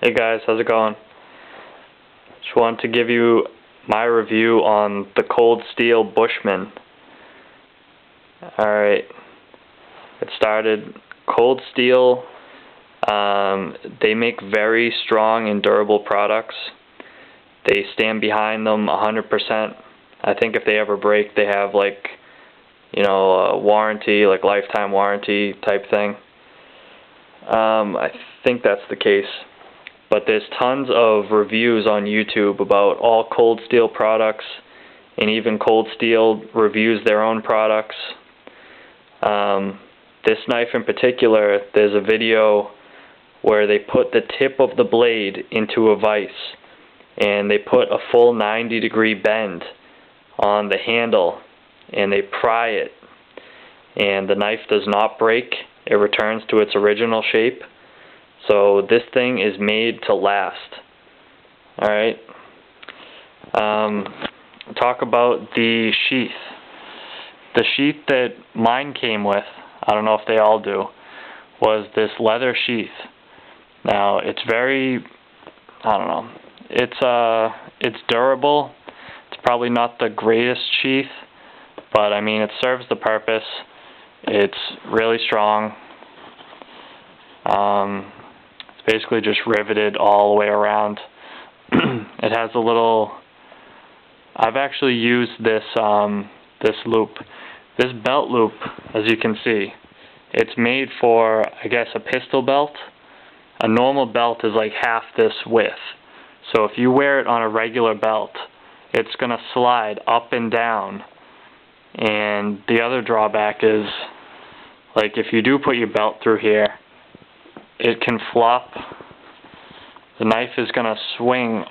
Hey guys, how's it going? Just wanted to give you my review on the Cold Steel Bushman. Alright, it started Cold Steel. They make very strong and durable products. They stand behind them 100%. I think if they ever break, they have a warranty, like lifetime warranty type thing. I think that's the case. But there's tons of reviews on YouTube about all Cold Steel products, and even Cold Steel reviews their own products. This knife in particular, there's a video where they put the tip of the blade into a vise, and they put a full 90-degree bend on the handle, and they pry it, and the knife does not break. It returns to its original shape. So this thing is made to last. Alright. Talk about the sheath. The sheath that mine came with, I don't know if they all do, was this leather sheath. Now it's very, it's durable. It's probably not the greatest sheath, but I mean it serves the purpose. It's really strong. It's basically just riveted all the way around. It has a little, I've actually used this loop. This belt loop, as you can see, it's made for, I guess, a pistol belt. A normal belt is like half this width. So if you wear it on a regular belt, it's going to slide up and down. And the other drawback is, like, if you do put your belt through here, it can flop. The knife is going to swing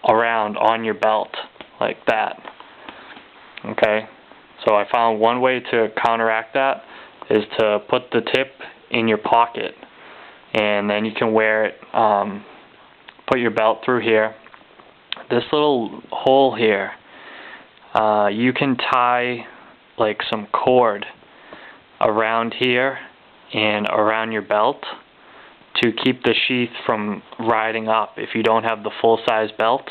around on your belt like that. Okay? So I found one way to counteract that is to put the tip in your pocket, and then you can wear it, put your belt through here. This little hole here, you can tie like some cord around here and around your belt to keep the sheath from riding up. If you don't have the full-size belt,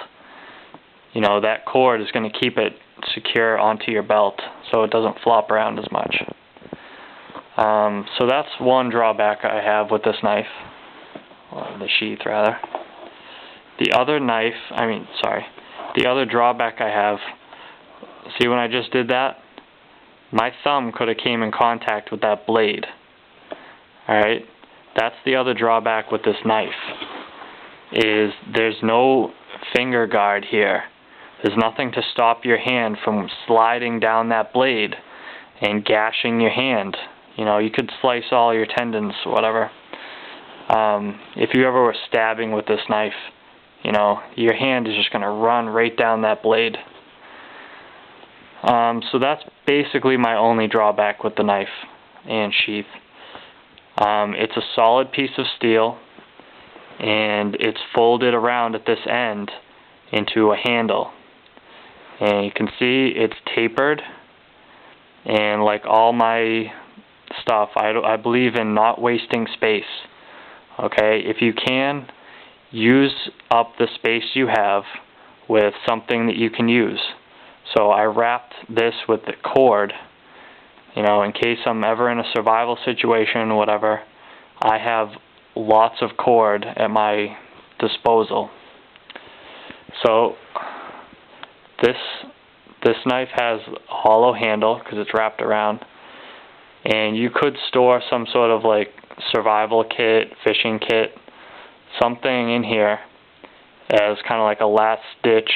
that cord is going to keep it secure onto your belt so it doesn't flop around as much. So that's one drawback I have with this knife, or the sheath rather. The other drawback I have, see when I just did that? My thumb could have came in contact with that blade. Alright? That's the other drawback with this knife, is there's no finger guard here. There's nothing to stop your hand from sliding down that blade and gashing your hand. You could slice all your tendons, whatever. If you ever were stabbing with this knife, your hand is just going to run right down that blade. So that's basically my only drawback with the knife and sheath. It's a solid piece of steel, and it's folded around at this end into a handle. And you can see it's tapered, and like all my stuff, I believe in not wasting space. Okay, if you can, use up the space you have with something that you can use. So I wrapped this with the cord, in case I'm ever in a survival situation, whatever. I have lots of cord at my disposal. So this knife has a hollow handle because it's wrapped around, and you could store some sort of like survival kit, fishing kit, something in here as kind of like a last ditch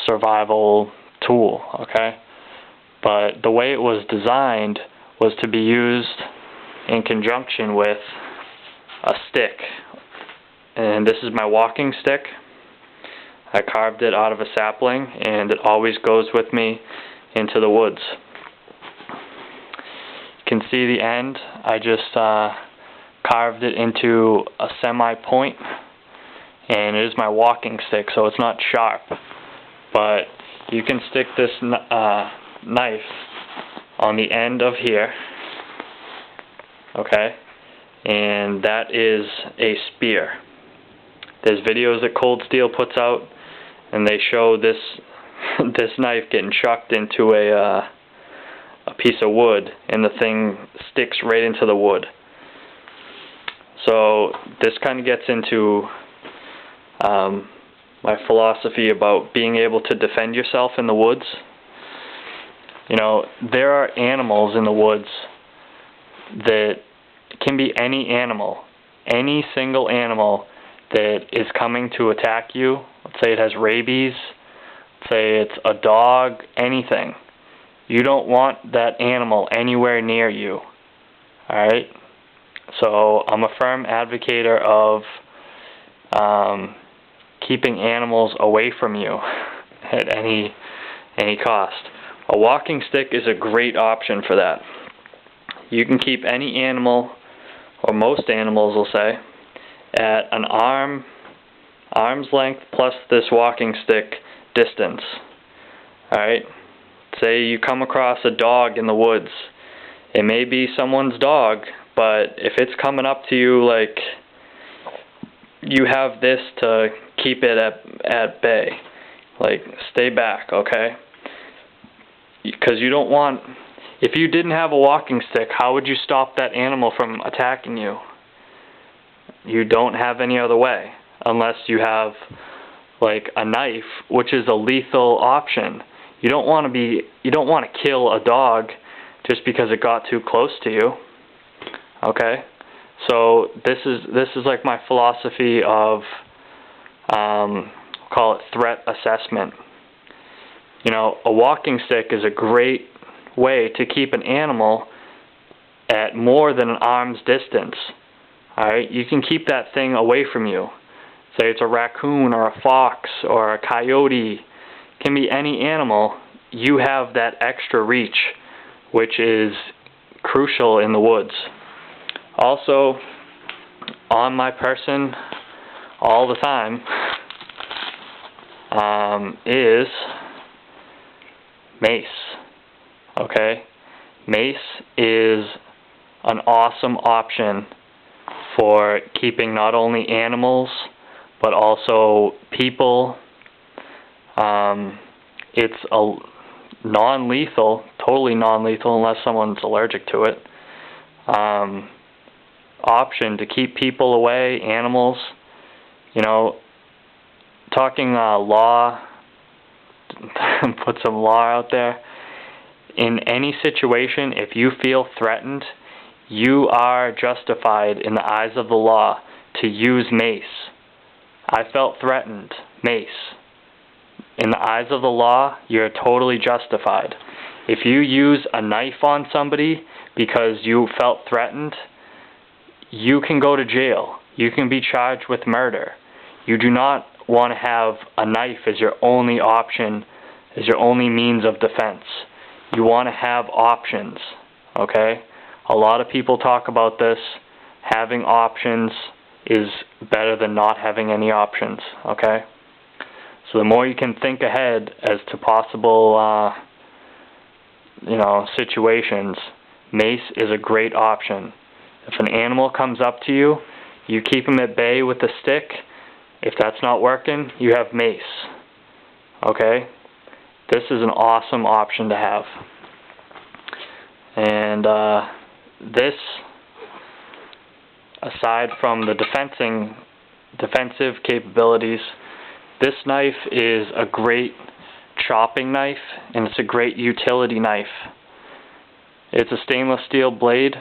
survival tool, okay? But the way it was designed was to be used in conjunction with a stick. And this is my walking stick. I carved it out of a sapling, and it always goes with me into the woods. You can see the end. I just carved it into a semi-point, and it is my walking stick, so it's not sharp. But you can stick this knife on the end of here, okay, and that is a spear. There's videos that Cold Steel puts out, and they show this this knife getting chucked into a piece of wood, and the thing sticks right into the wood. So this kind of gets into my philosophy about being able to defend yourself in the woods. You know, there are animals in the woods that can be any animal, any single animal that is coming to attack you. Let's say it has rabies, let's say it's a dog, anything. You don't want that animal anywhere near you. Alright? So I'm a firm advocator of keeping animals away from you at any cost. A walking stick is a great option for that. You can keep any animal, or most animals will say, at an arm's length plus this walking stick distance. Alright? Say you come across a dog in the woods. It may be someone's dog, but if it's coming up to you, like, you have this to keep it at bay. Like, stay back, okay? Because you don't want... If you didn't have a walking stick, how would you stop that animal from attacking you? You don't have any other way, unless you have, like, a knife, which is a lethal option. You don't want to kill a dog just because it got too close to you. Okay? So this is like my philosophy of call it threat assessment. You know, a walking stick is a great way to keep an animal at more than an arm's distance. Alright? You can keep that thing away from you. Say it's a raccoon or a fox or a coyote. It can be any animal. You have that extra reach, which is crucial in the woods. Also, on my person all the time is mace. Okay? Mace is an awesome option for keeping not only animals but also people. It's a non-lethal, totally non-lethal unless someone's allergic to it, option to keep people away, animals. You know, talking law, put some law out there. In any situation, if you feel threatened, you are justified in the eyes of the law to use mace. I felt threatened. Mace. In the eyes of the law, you're totally justified. If you use a knife on somebody because you felt threatened, you can go to jail. You can be charged with murder. You do not want to have a knife as your only option, as your only means of defense. You want to have options, okay? A lot of people talk about this. Having options is better than not having any options, okay? So the more you can think ahead as to possible, situations, mace is a great option. If an animal comes up to you, you keep him at bay with a stick. If that's not working, you have mace, okay? This is an awesome option to have. And this, aside from the defensive capabilities, this knife is a great chopping knife, and it's a great utility knife. It's a stainless steel blade,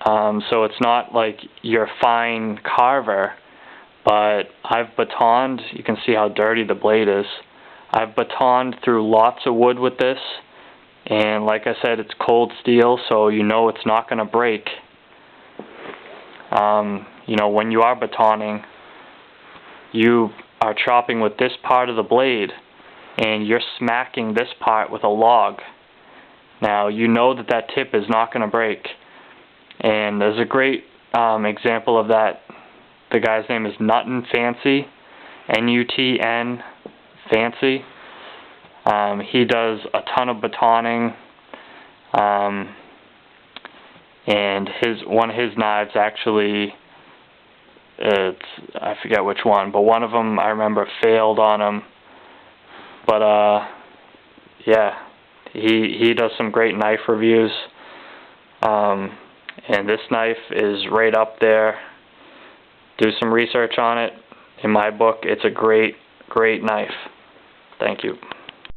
so it's not like your fine carver, but I've batoned. You can see how dirty the blade is. I've batoned through lots of wood with this, and like I said, it's cold steel, so you know it's not going to break. When you are batoning, you are chopping with this part of the blade, and you're smacking this part with a log. Now, you know that tip is not going to break. And there's a great example of that. The guy's name is Nuttin Fancy, N-U-T-N Fancy. He does a ton of batoning. and one of his knives actually, I forget which one, but one of them I remember failed on him. But yeah, he does some great knife reviews, and this knife is right up there. Do some research on it. In my book, it's a great knife. Thank you.